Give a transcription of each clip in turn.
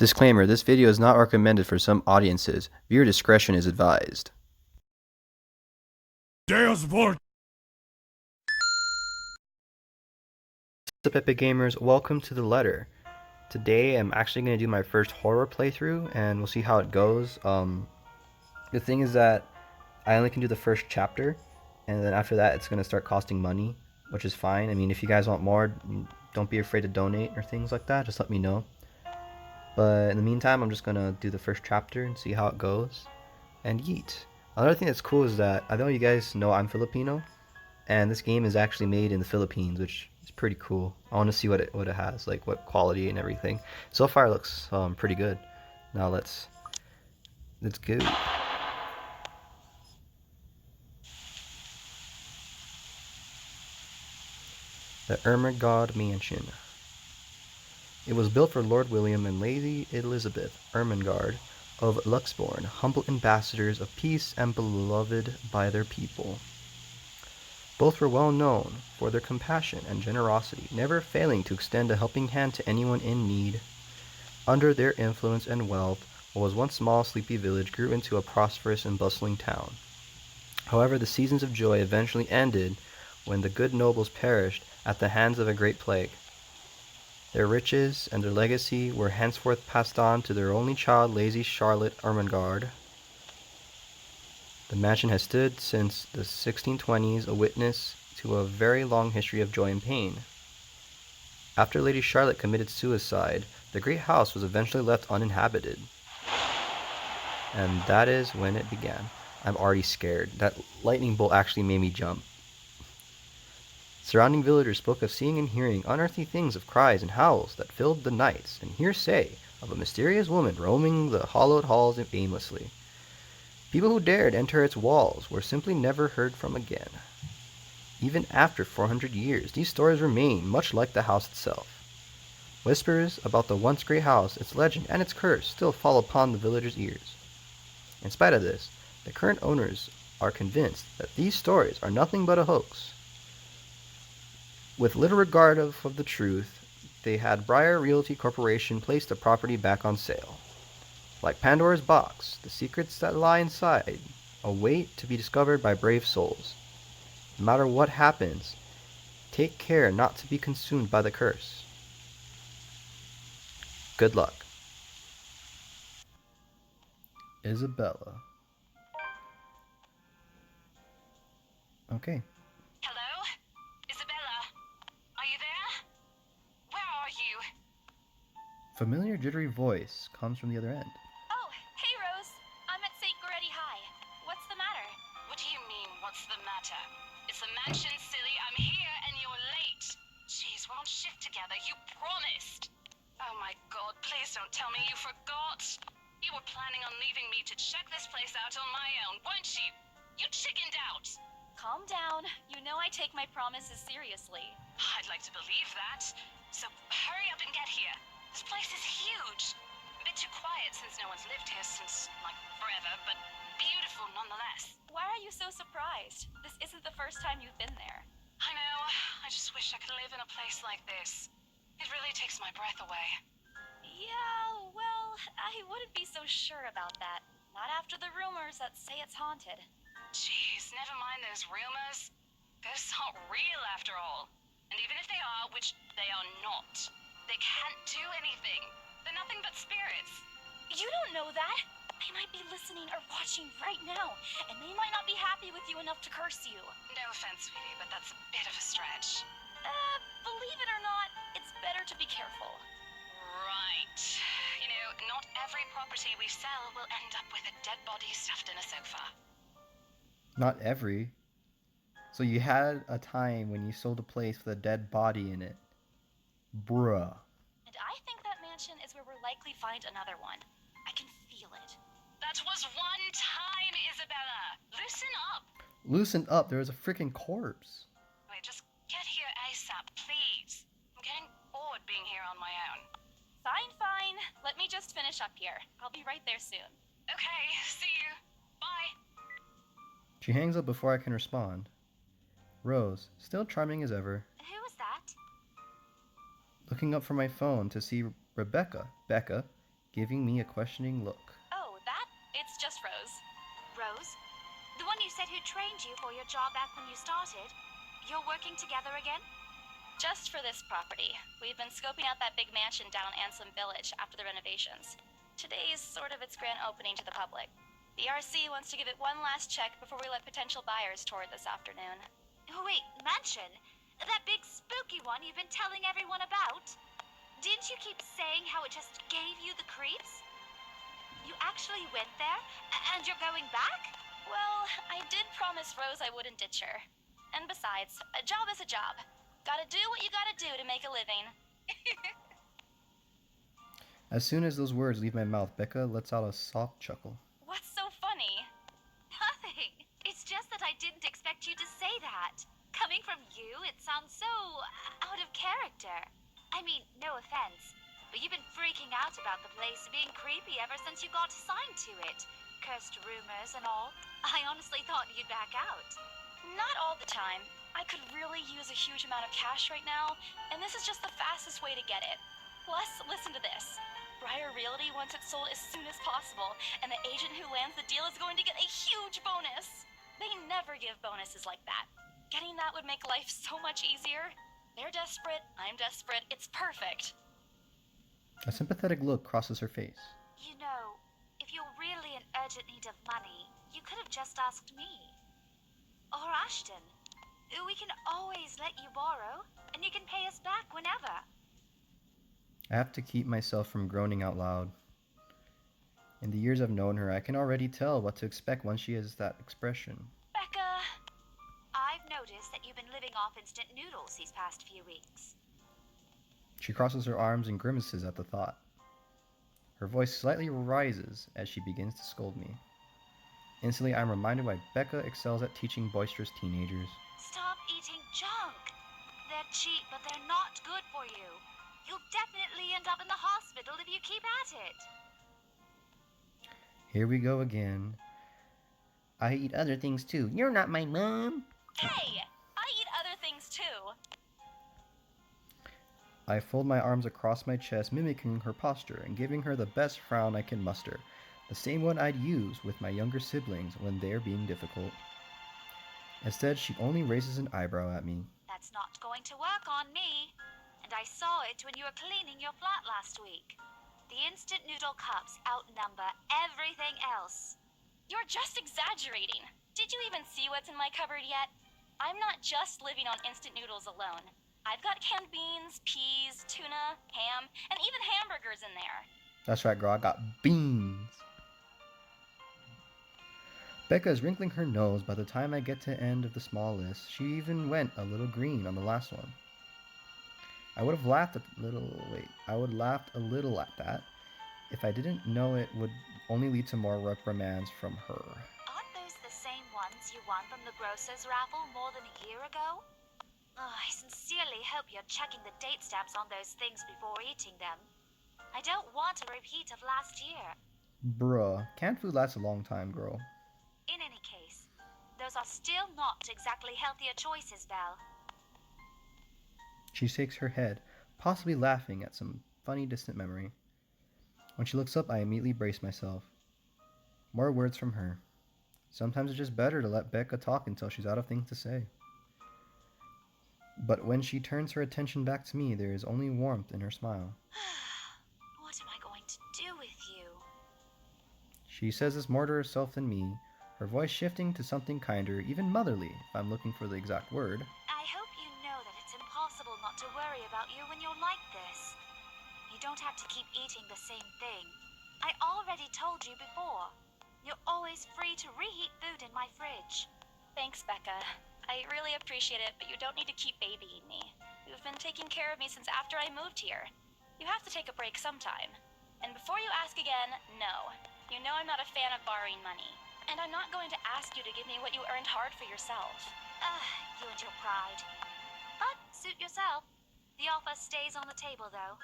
Disclaimer, this video is not recommended for some audiences. Viewer discretion is advised. What's up, Epic Gamers? Welcome to The Letter. Today I'm actually going to do my first horror playthrough and we'll see how it goes. The thing is that I only can do the first chapter, and then after that it's going to start costing money, which is fine. I mean, if you guys want more, don't be afraid to donate or things like that. Just let me know. But in the meantime, I'm just going to do the first chapter and see how it goes. And yeet. Another thing that's cool is that I know you guys know I'm Filipino, and this game is actually made in the Philippines, which is pretty cool. I want to see what it has, like what quality and everything. So far it looks pretty good. Now let's go. The Ermengarde Mansion. It was built for Lord William and Lady Elizabeth Ermengarde of Luxbourne, humble ambassadors of peace and beloved by their people. Both were well known for their compassion and generosity, never failing to extend a helping hand to anyone in need. Under their influence and wealth, what was once small, sleepy village grew into a prosperous and bustling town. However, the seasons of joy eventually ended when the good nobles perished at the hands of a great plague. Their riches and their legacy were henceforth passed on to their only child, Lady Charlotte Ermengarde. The mansion has stood since the 1620s, a witness to a very long history of joy and pain. After Lady Charlotte committed suicide, the great house was eventually left uninhabited. And that is when it began. I'm already scared. That lightning bolt actually made me jump. Surrounding villagers spoke of seeing and hearing unearthly things of cries and howls that filled the nights, and hearsay of a mysterious woman roaming the hollowed halls aimlessly. People who dared enter its walls were simply never heard from again. Even after 400 years, these stories remain much like the house itself. Whispers about the once great house, its legend, and its curse still fall upon the villagers' ears. In spite of this, the current owners are convinced that these stories are nothing but a hoax. With little regard of the truth, they had Briar Realty Corporation place the property back on sale. Like Pandora's box, the secrets that lie inside await to be discovered by brave souls. No matter what happens, take care not to be consumed by the curse. Good luck. Isabella. Okay. Hello? Isabella? Are you there? Where are you? Familiar jittery voice comes from the other end. Oh, hey Rose. I'm at St. Goretti High. What's the matter? What do you mean, what's the matter? It's the mansion, silly. I'm here and you're late. Jeez, we're on shift together. You promised. Oh my god, please don't tell me you forgot. You were planning on leaving me to check this place out on my own, weren't you? You chickened out. Calm down. You know I take my promises seriously. I'd like to believe that. So hurry up and get here. This place is huge. A bit too quiet since no one's lived here since, like, forever, but beautiful nonetheless. Why are you so surprised? This isn't the first time you've been there. I know. I just wish I could live in a place like this. It really takes my breath away. Yeah, well, I wouldn't be so sure about that. Not after the rumors that say it's haunted. Jeez, never mind those rumors. Ghosts aren't real after all. And even if they are, which they are not, they can't do anything. They're nothing but spirits. You don't know that. They might be listening or watching right now, and they might not be happy with you enough to curse you. No offense, sweetie, but that's a bit of a stretch. Believe it or not, it's better to be careful. Right. You know, not every property we sell will end up with a dead body stuffed in a sofa. Not every. So you had a time when you sold a place with a dead body in it. Bruh. And I think that mansion is where we'll likely find another one. I can feel it. That was one time, Isabella. Loosen up. Loosen up, there was a freaking corpse. Wait, just get here ASAP, please. I'm getting bored being here on my own. Fine, fine. Let me just finish up here. I'll be right there soon. Okay, see you. Bye. She hangs up before I can respond. Rose, still charming as ever. Who was that? Looking up from my phone to see Becca, giving me a questioning look. Oh, that? It's just Rose. Rose? The one you said who trained you for your job back when you started? You're working together again? Just for this property. We've been scoping out that big mansion down Ansem Village after the renovations. Today's sort of its grand opening to the public. The RC wants to give it one last check before we let potential buyers tour it this afternoon. Oh, wait, mansion? That big spooky one you've been telling everyone about? Didn't you keep saying how it just gave you the creeps? You actually went there? And you're going back? Well, I did promise Rose I wouldn't ditch her. And besides, a job is a job. Gotta do what you gotta do to make a living. As soon as those words leave my mouth, Becca lets out a soft chuckle. What's so funny? Nothing. It's just that I didn't expect you to say that. Coming from you, it sounds so out of character. I mean, no offense, but you've been freaking out about the place being creepy ever since you got assigned to it. Cursed rumors and all. I honestly thought you'd back out. Not all the time. I could really use a huge amount of cash right now, and this is just the fastest way to get it. Plus, listen to this. Briar Realty wants it sold as soon as possible, and the agent who lands the deal is going to get a huge bonus. They never give bonuses like that. Getting that would make life so much easier. They're desperate, I'm desperate, it's perfect. A sympathetic look crosses her face. You know, if you're really in urgent need of money, you could have just asked me. Or Ashton. We can always let you borrow, and you can pay us back whenever. I have to keep myself from groaning out loud. In the years I've known her, I can already tell what to expect once she has that expression. Becca! I've noticed that you've been living off instant noodles these past few weeks. She crosses her arms and grimaces at the thought. Her voice slightly rises as she begins to scold me. Instantly, I'm reminded why Becca excels at teaching boisterous teenagers. Stop eating junk. They're cheap, but they're not good for you. You'll definitely end up in the hospital if you keep at it. Here we go again. I eat other things too. You're not my mom. Hey! I eat other things too. I fold my arms across my chest, mimicking her posture and giving her the best frown I can muster. The same one I'd use with my younger siblings when they're being difficult. Instead, she only raises an eyebrow at me. That's not going to work on me. And I saw it when you were cleaning your flat last week. The instant noodle cups outnumber everything else. You're just exaggerating. Did you even see what's in my cupboard yet? I'm not just living on instant noodles alone. I've got canned beans, peas, tuna, ham, and even hamburgers in there. That's right, girl. I got beans. Becca is wrinkling her nose by the time I get to the end of the small list. She even went a little green on the last one. I would have laughed a little at that if I didn't know it would only lead to more reprimands from her. Aren't those the same ones you won from the grocer's raffle more than a year ago? Oh, I sincerely hope you're checking the date stamps on those things before eating them. I don't want a repeat of last year. Bruh, canned food lasts a long time, girl. In any case, those are still not exactly healthier choices, Belle. She shakes her head, possibly laughing at some funny distant memory. When she looks up, I immediately brace myself. More words from her. Sometimes it's just better to let Becca talk until she's out of things to say. But when she turns her attention back to me, there is only warmth in her smile. What am I going to do with you? She says this more to herself than me, her voice shifting to something kinder, even motherly, if I'm looking for the exact word. I hope you know that it's impossible not to worry about you when you're like this. You don't have to keep eating the same thing. I already told you before. You're always free to reheat food in my fridge. Thanks, Becca. I really appreciate it, but you don't need to keep babying me. You've been taking care of me since after I moved here. You have to take a break sometime. And before you ask again, no. You know I'm not a fan of borrowing money. And I'm not going to ask you to give me what you earned hard for yourself. You and your pride. But suit yourself. The offer stays on the table, though.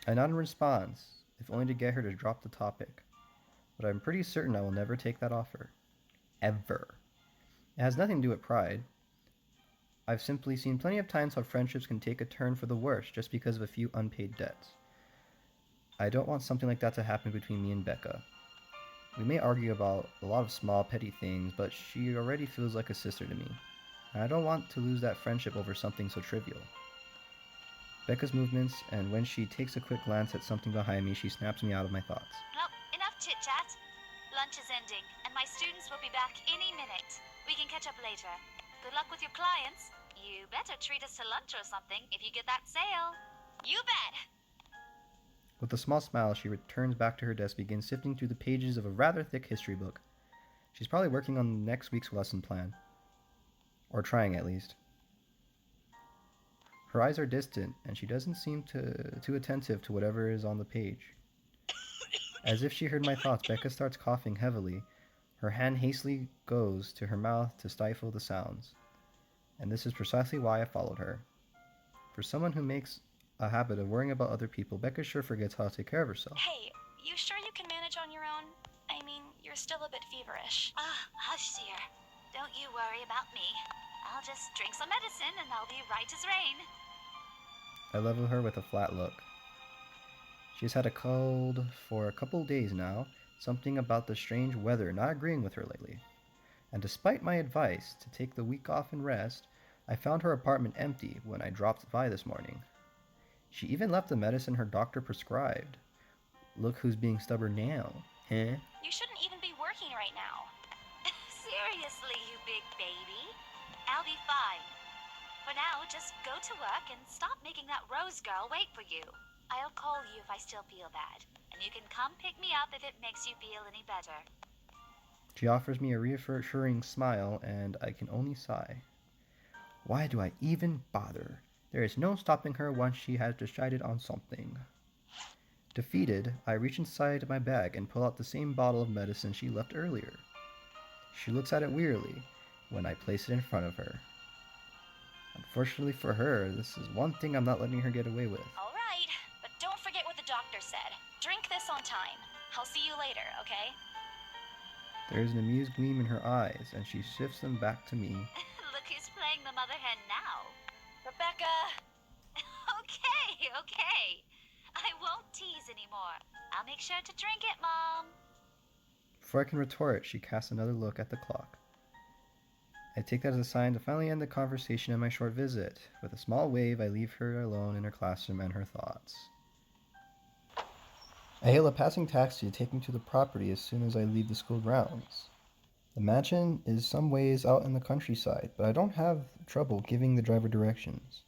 I nod in response, if only to get her to drop the topic. But I'm pretty certain I will never take that offer. Ever. It has nothing to do with pride. I've simply seen plenty of times how friendships can take a turn for the worse just because of a few unpaid debts. I don't want something like that to happen between me and Becca. We may argue about a lot of small, petty things, but she already feels like a sister to me. And I don't want to lose that friendship over something so trivial. Becca's movements, and when she takes a quick glance at something behind me, she snaps me out of my thoughts. Well, enough chit-chat. Lunch is ending, and my students will be back any minute. We can catch up later. Good luck with your clients. You better treat us to lunch or something if you get that sale. You bet! With a small smile, she returns back to her desk, begins sifting through the pages of a rather thick history book. She's probably working on next week's lesson plan. Or trying, at least. Her eyes are distant, and she doesn't seem too attentive to whatever is on the page. As if she heard my thoughts, Becca starts coughing heavily. Her hand hastily goes to her mouth to stifle the sounds. And this is precisely why I followed her. For someone who makes a habit of worrying about other people, Becca sure forgets how to take care of herself. Hey, you sure you can manage on your own? I mean, you're still a bit feverish. Hush, dear. Don't you worry about me. I'll just drink some medicine and I'll be right as rain. I level her with a flat look. She's had a cold for a couple days now, something about the strange weather not agreeing with her lately. And despite my advice to take the week off and rest, I found her apartment empty when I dropped by this morning. She even left the medicine her doctor prescribed. Look who's being stubborn now, huh? You shouldn't even be working right now. Seriously, you big baby. I'll be fine. For now, just go to work and stop making that Rose girl wait for you. I'll call you if I still feel bad, and you can come pick me up if it makes you feel any better. She offers me a reassuring smile, and I can only sigh. Why do I even bother? There is no stopping her once she has decided on something. Defeated, I reach inside my bag and pull out the same bottle of medicine she left earlier. She looks at it wearily when I place it in front of her. Unfortunately for her, this is one thing I'm not letting her get away with. All right, but don't forget what the doctor said. Drink this on time. I'll see you later, okay? There is an amused gleam in her eyes, and she shifts them back to me. Look who's playing the mother hen now. Rebecca! Okay. I won't tease anymore. I'll make sure to drink it, Mom. Before I can retort, she casts another look at the clock. I take that as a sign to finally end the conversation and my short visit. With a small wave, I leave her alone in her classroom and her thoughts. I hail a passing taxi to take me to the property as soon as I leave the school grounds. The mansion is some ways out in the countryside, but I don't have trouble giving the driver directions.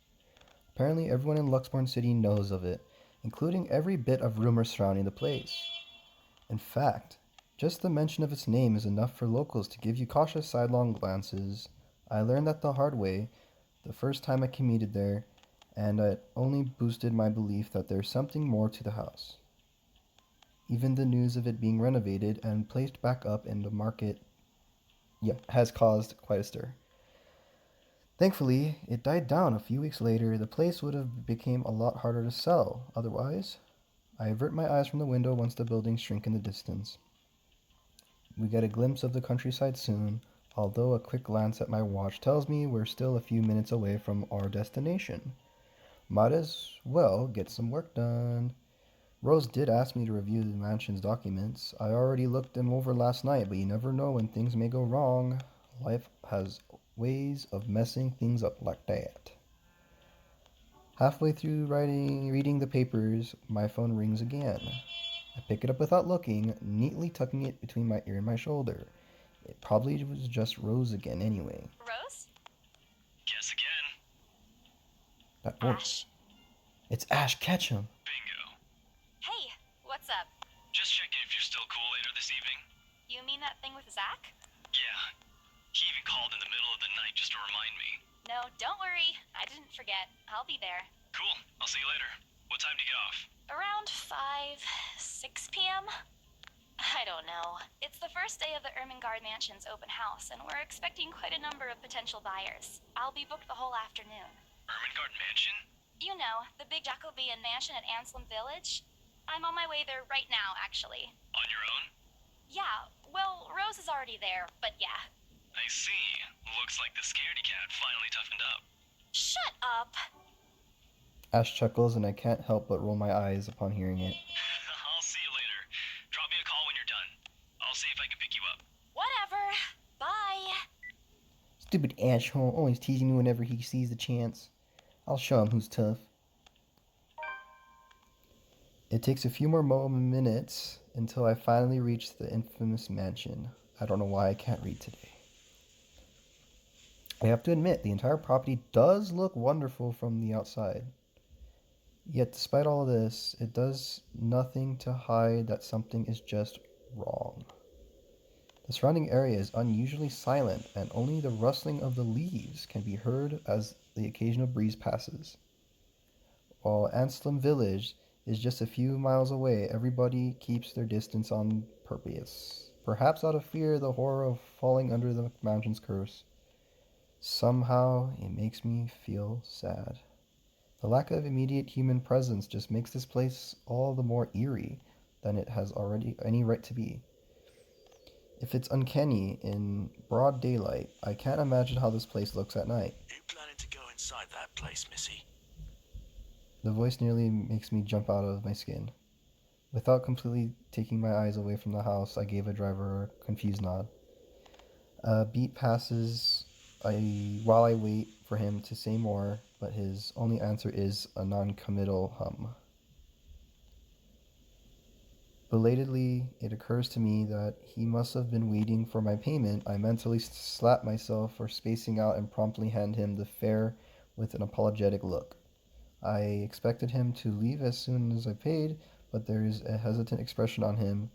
Apparently everyone in Luxbourne City knows of it, including every bit of rumor surrounding the place. In fact, just the mention of its name is enough for locals to give you cautious sidelong glances. I learned that the hard way the first time I commuted there, and it only boosted my belief that there's something more to the house. Even the news of it being renovated and placed back up in the market has caused quite a stir. Thankfully, it died down a few weeks later. The place would have become a lot harder to sell otherwise. I avert my eyes from the window once the buildings shrink in the distance. We get a glimpse of the countryside soon, although a quick glance at my watch tells me we're still a few minutes away from our destination. Might as well get some work done. Rose did ask me to review the mansion's documents. I already looked them over last night, but you never know when things may go wrong. Life has ways of messing things up like that. Halfway through reading the papers, my phone rings again. I pick it up without looking, neatly tucking it between my ear and my shoulder. It probably was just Rose again anyway. Rose? Guess again. That voice. Ash. It's Ash Ketchum. Bingo. Hey, what's up? Just checking if you're still cool later this evening. You mean that thing with Zach? Yeah. He even called in the middle of the night just to remind me. No, don't worry. I didn't forget. I'll be there. Cool. I'll see you later. What time do you get off? Around 6 p.m.? I don't know. It's the first day of the Ermengarde Mansion's open house, and we're expecting quite a number of potential buyers. I'll be booked the whole afternoon. Ermengarde Mansion? You know, the big Jacobean mansion at Anselm Village? I'm on my way there right now, actually. On your own? Yeah, well, Rose is already there, but yeah. I see. Looks like the scaredy cat finally toughened up. Shut up! Ash chuckles, and I can't help but roll my eyes upon hearing it. I'll see if I can pick you up. Whatever. Bye. Stupid asshole, always teasing me whenever he sees the chance. I'll show him who's tough. It takes a few more minutes until I finally reach the infamous mansion. I don't know why I can't read today. I have to admit, the entire property does look wonderful from the outside. Yet, despite all of this, it does nothing to hide that something is just wrong. The surrounding area is unusually silent, and only the rustling of the leaves can be heard as the occasional breeze passes. While Anselm Village is just a few miles away, everybody keeps their distance on purpose, perhaps out of fear of the horror of falling under the mountain's curse. Somehow, it makes me feel sad. The lack of immediate human presence just makes this place all the more eerie than it has already any right to be. If it's uncanny in broad daylight, I can't imagine how this place looks at night. You planning to go inside that place, Missy? The voice nearly makes me jump out of my skin. Without completely taking my eyes away from the house, I gave a driver a confused nod. A beat passes while I wait for him to say more, but his only answer is a non-committal hum. Belatedly, it occurs to me that he must have been waiting for my payment. I mentally slap myself for spacing out and promptly hand him the fare with an apologetic look. I expected him to leave as soon as I paid, but there is a hesitant expression on him,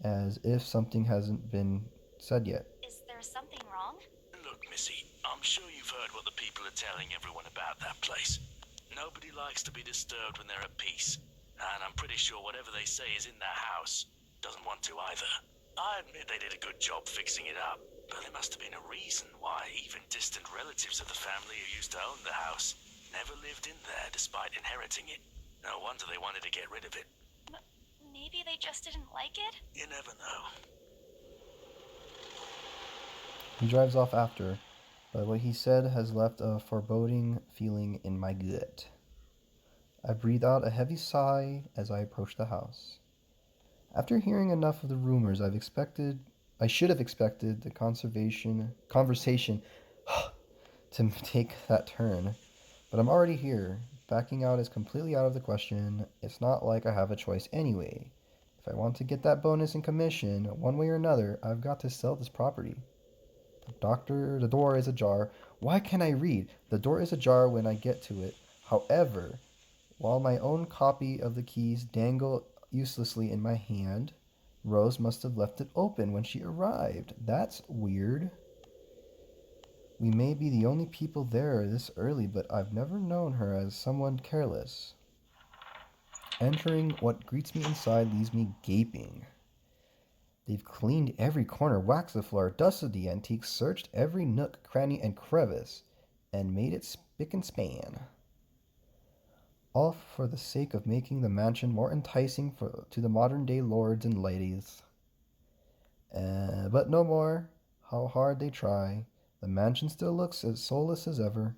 as if something hasn't been said yet. Is there something wrong? Look, Missy, I'm sure you've heard what the people are telling everyone about that place. Nobody likes to be disturbed when they're at peace. And I'm pretty sure whatever they say is in that house doesn't want to either. I admit they did a good job fixing it up, but there must have been a reason why even distant relatives of the family who used to own the house never lived in there despite inheriting it. No wonder they wanted to get rid of it. Maybe they just didn't like it? You never know. He drives off after, but what he said has left a foreboding feeling in my gut. I breathe out a heavy sigh as I approach the house. After hearing enough of the rumors, I should have expected the conversation to take that turn. But I'm already here. Backing out is completely out of the question. It's not like I have a choice anyway. If I want to get that bonus in commission, one way or another, I've got to sell this property. The door is ajar. Why can't I read? The door is ajar when I get to it. However, while my own copy of the keys dangle uselessly in my hand, Rose must have left it open when she arrived. That's weird. We may be the only people there this early, but I've never known her as someone careless. Entering what greets me inside leaves me gaping. They've cleaned every corner, waxed the floor, dusted the antiques, searched every nook, cranny, and crevice, and made it spick and span. All for the sake of making the mansion more enticing to the modern-day lords and ladies. But no more, how hard they try. The mansion still looks as soulless as ever,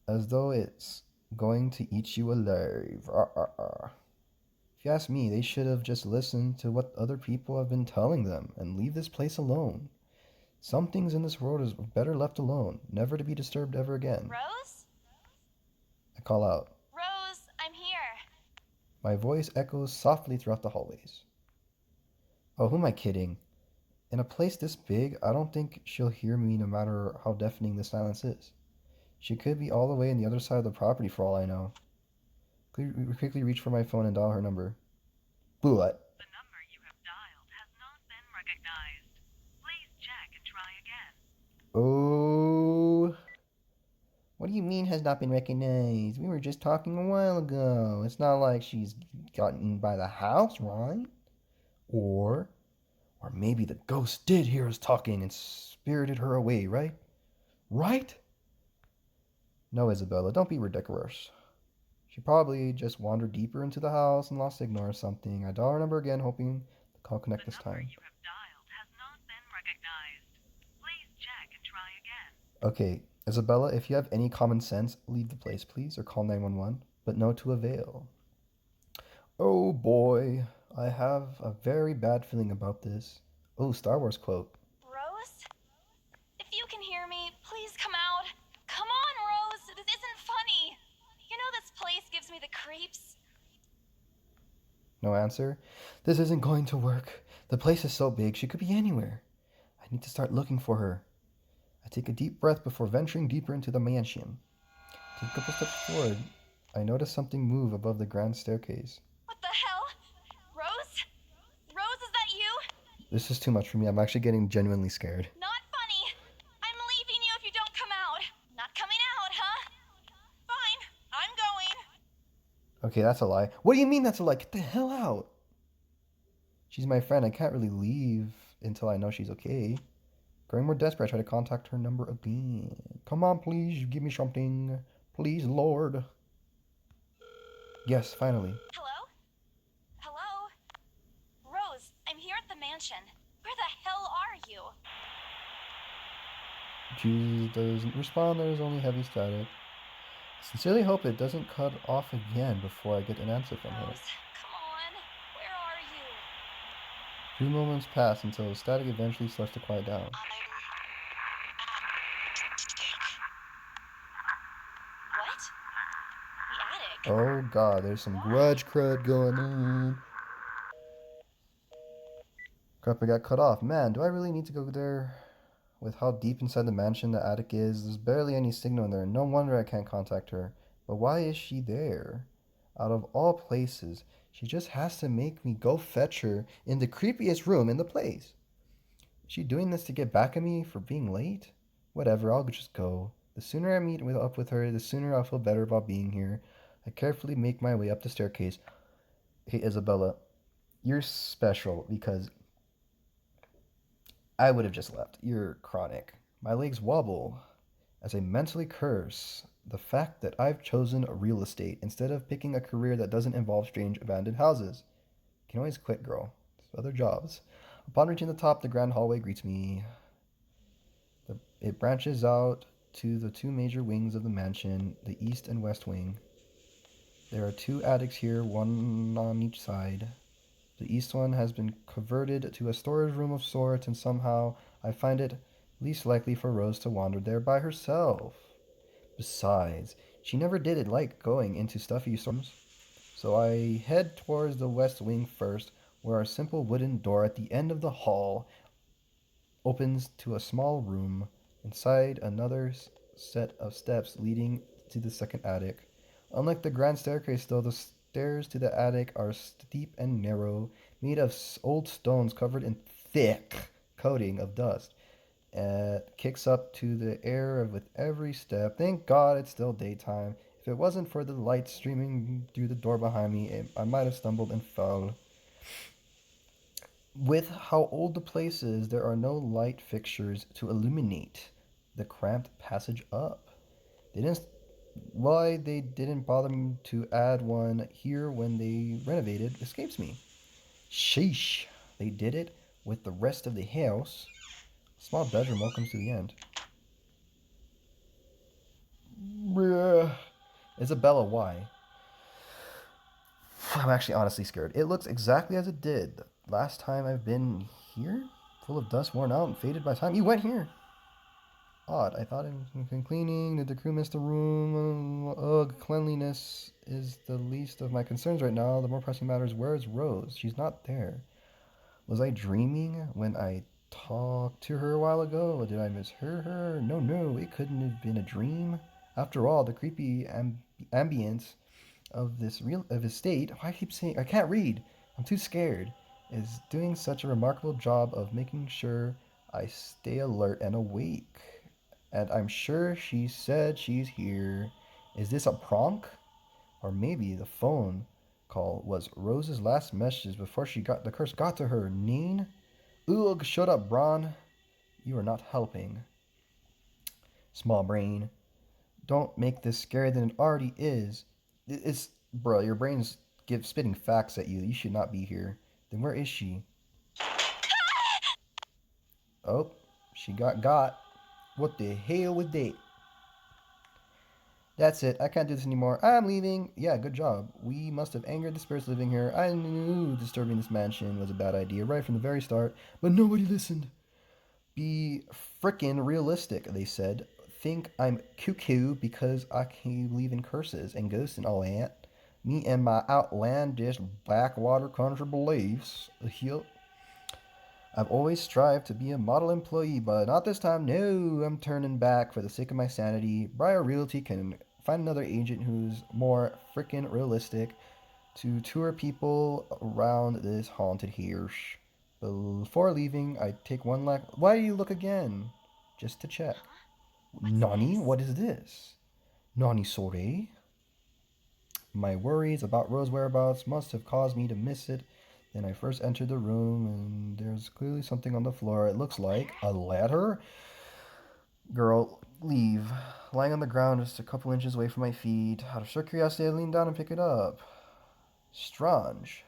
as though it's going to eat you alive. If you ask me, they should have just listened to what other people have been telling them and leave this place alone. Some things in this world is better left alone, never to be disturbed ever again. Rose? I call out. Rose, I'm here. My voice echoes softly throughout the hallways. Oh, who am I kidding? In a place this big, I don't think she'll hear me no matter how deafening the silence is. She could be all the way on the other side of the property for all I know. Quickly reach for my phone and dial her number. What? The number you have dialed has not been recognized. Please check and try again. Oh. What do you mean has not been recognized? We were just talking a while ago. It's not like she's gotten by the house, right? Or maybe the ghost did hear us talking and spirited her away, right? Right? No, Isabella, don't be ridiculous. She probably just wandered deeper into the house and lost signal or something. I dial her number again, hoping the call connect this time. The number you have dialed has not been recognized. Please check and try again. Okay, Isabella, if you have any common sense, leave the place, please, or call 911, but no to avail. Oh boy, I have a very bad feeling about this. Oh, Star Wars quote. Rose? If you can hear me, please come out. Come on, Rose. This isn't funny. You know this place gives me the creeps. No answer. This isn't going to work. The place is so big, she could be anywhere. I need to start looking for her. I take a deep breath before venturing deeper into the mansion. Take a couple steps forward. I notice something move above the grand staircase. What the hell? Rose? Rose, is that you? This is too much for me. I'm actually getting genuinely scared. Not funny. I'm leaving you if you don't come out. Not coming out, huh? Fine. I'm going. Okay, that's a lie. What do you mean that's a lie? Get the hell out. She's my friend. I can't really leave until I know she's okay. Growing more desperate, I try to contact her number again. Come on, please, give me something. Please, Lord. Yes, finally. Hello? Hello? Rose, I'm here at the mansion. Where the hell are you? Jesus doesn't respond. There's only heavy static. I sincerely hope it doesn't cut off again before I get an answer from her. Rose, come on. Where are you? 2 moments pass until the static eventually starts to quiet down. What? The attic? Oh god, there's some grudge crud going on. Crap, I got cut off. Man, do I really need to go there? With how deep inside the mansion the attic is, there's barely any signal in there. No wonder I can't contact her. But why is she there? Out of all places, she just has to make me go fetch her in the creepiest room in the place. Is she doing this to get back at me for being late? Whatever, I'll just go. The sooner I meet up with her, the sooner I'll feel better about being here. I carefully make my way up the staircase. Hey, Isabella, you're special because I would have just left. You're chronic. My legs wobble as I mentally curse the fact that I've chosen real estate instead of picking a career that doesn't involve strange abandoned houses. You can always quit, girl. There's other jobs. Upon reaching the top, the grand hallway greets me. It branches out to the 2 major wings of the mansion, the east and west wing. There are 2 attics here, one on each side. The east one has been converted to a storage room of sorts, and somehow I find it least likely for Rose to wander there by herself. Besides, she never did like going into stuffy rooms. So I head towards the west wing first, where a simple wooden door at the end of the hall opens to a small room. Inside, another set of steps leading to the second attic. Unlike the grand staircase, though, the stairs to the attic are steep and narrow, made of old stones covered in thick coating of dust. It kicks up to the air with every step. Thank God it's still daytime. If it wasn't for the light streaming through the door behind me, I might have stumbled and fell. With how old the place is, there are no light fixtures to illuminate the cramped passage up. Why they didn't bother to add one here when they renovated escapes me. Sheesh, they did it with the rest of the house. Small bedroom welcomes to the end. Bruh. Isabella, why? I'm actually honestly scared. It looks exactly as it did last time I've been here. Full of dust, worn out, and faded by time. You went here. Odd. I thought it was cleaning. Did the crew miss the room? Ugh, cleanliness is the least of my concerns right now. The more pressing matter is, where is Rose? She's not there. Was I dreaming when I talked to her a while ago? Or did I mishear her? No, it couldn't have been a dream. After all, the creepy ambience of this state. Why I keep saying I can't read? I'm too scared. Is doing such a remarkable job of making sure I stay alert and awake. And I'm sure she said she's here. Is this a prank? Or maybe the phone call was Rose's last message before the curse got to her. Neen? Ugh, shut up, Bron. You are not helping. Small brain. Don't make this scarier than it already is. Bro, your brain's spitting facts at you. You should not be here. Then where is she? Oh, she got. What the hell was that? That's it. I can't do this anymore. I'm leaving. Yeah, good job. We must have angered the spirits living here. I knew disturbing this mansion was a bad idea right from the very start, but nobody listened. Be frickin' realistic, they said. Think I'm cuckoo because I can believe in curses and ghosts and all that. Me and my outlandish backwater country beliefs. I've always strived to be a model employee, but not this time. No, I'm turning back for the sake of my sanity. Briar Realty can find another agent who's more frickin' realistic to tour people around this haunted hearse. Before leaving, I take one last. Why do you look again? Just to check. Nani, what is this? Nani sore? My worries about Rose's whereabouts must have caused me to miss it. Then I first entered the room, and there's clearly something on the floor. It looks like a ladder. Girl, leave. Lying on the ground just a couple inches away from my feet. Out of sheer curiosity, I lean down and pick it up. Strange.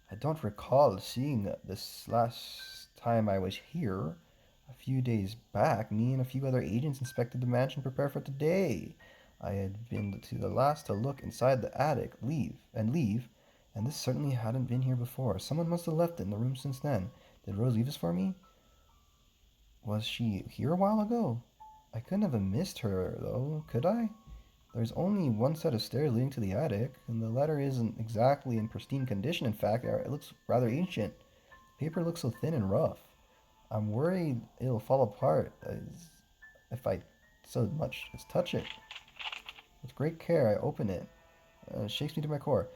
I don't recall seeing this last time I was here. A few days back, me and a few other agents inspected the mansion prepared for today. I had been to the last to look inside the attic, leave, and this certainly hadn't been here before. Someone must have left it in the room since then. Did Rose leave this for me? Was she here a while ago? I couldn't have missed her, though, could I? There's only one set of stairs leading to the attic, and the ladder isn't exactly in pristine condition. In fact, it looks rather ancient. The paper looks so thin and rough. I'm worried it'll fall apart if I so much as touch it. With great care, I open it. It shakes me to my core.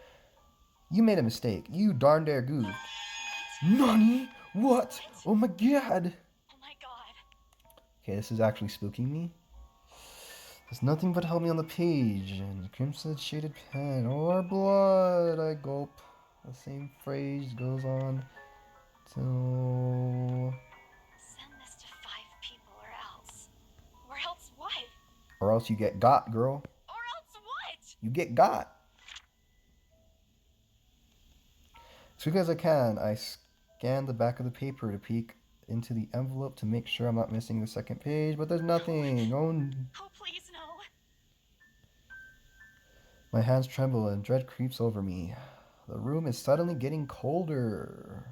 You made a mistake. You darn dare goofed. Nani? What? Oh my god! Oh my god. Okay, this is actually spooking me. There's nothing but help me on the page, and crimson shaded pen, or blood, I gulp. The same phrase goes on till... Send this to 5 people or else. Or else what? Or else you get got, girl. Or else what? You get got. As quick as I can, I scan the back of the paper to peek into the envelope to make sure I'm not missing the second page, but there's nothing. Oh, please no. My hands tremble and dread creeps over me. The room is suddenly getting colder.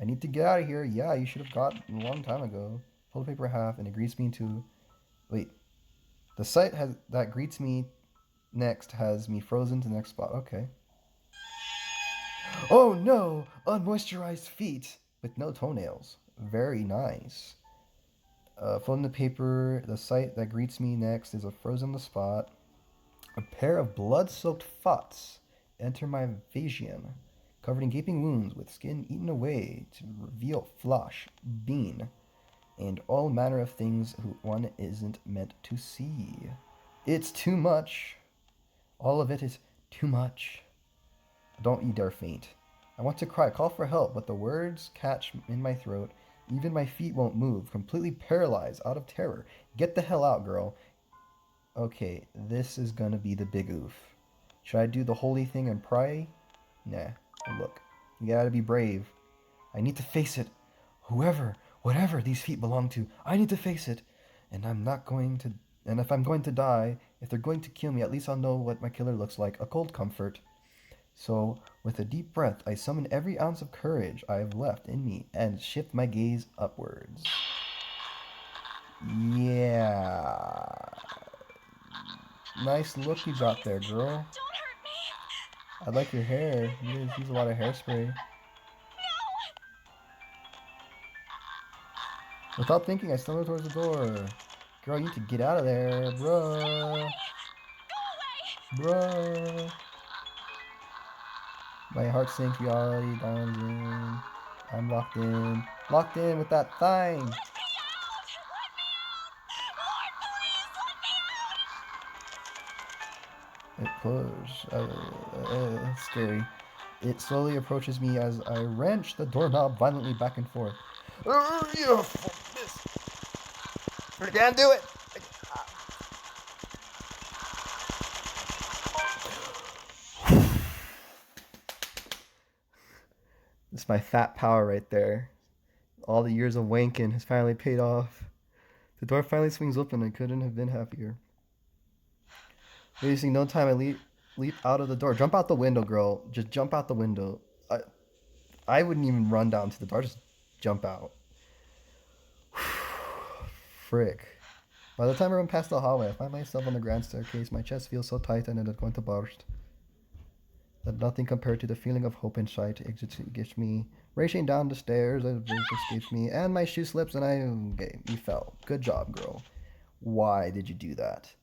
I need to get out of here. Yeah, you should have got a long time ago. Pull the paper in half and it greets me into... Wait. The site that greets me next has me frozen to the next spot. Okay. Oh no! Unmoisturized feet with no toenails. Very nice. Folding the paper, the site that greets me next is a frozen on the spot. A pair of blood-soaked fots enter my vision, covered in gaping wounds with skin eaten away to reveal flesh, bean, and all manner of things one isn't meant to see. It's too much. All of it is too much. Don't you dare faint. I want to cry, call for help, but the words catch in my throat. Even my feet won't move, completely paralyzed out of terror. Get the hell out, girl. Okay, this is gonna be the big oof. Should I do the holy thing and pray? Nah. Look, you gotta be brave. I need to face it. Whatever these feet belong to, I need to face it. And if I'm going to die, if they're going to kill me, at least I'll know what my killer looks like. A cold comfort. So, with a deep breath, I summon every ounce of courage I have left in me and shift my gaze upwards. Yeah. Nice look you got there, girl. Don't hurt me. I like your hair. You guys use a lot of hairspray. No. Without thinking, I stumbled towards the door. Girl, you need to get out of there, bruh. Go away. Bruh. My heart sinks, reality dawns in. I'm locked in. Locked in with that thing. Let me out. Let me out. Lord, please, let me out. It pushes. It's scary. It slowly approaches me as I wrench the doorknob violently back and forth. Yeah, fuck this. I can't do it. It's my fat power right there. All the years of wanking has finally paid off. The door finally swings open. I couldn't have been happier. Wasting no time, I leap out of the door. Jump out the window, girl. Just jump out the window. I wouldn't even run down to the door. Just jump out. Frick. By the time I run past the hallway, I find myself on the grand staircase. My chest feels so tight and it is going to burst. That nothing compared to the feeling of hope inside gives me. Racing down the stairs, it just escapes me, and my shoe slips and you fell. Good job, girl. Why did you do that?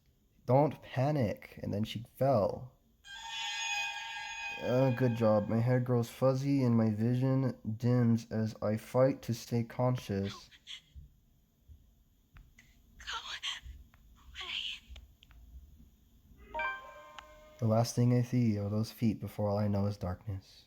Don't panic. And then she fell. Good job. My hair grows fuzzy and my vision dims as I fight to stay conscious. Go away. The last thing I see are those feet before all I know is darkness.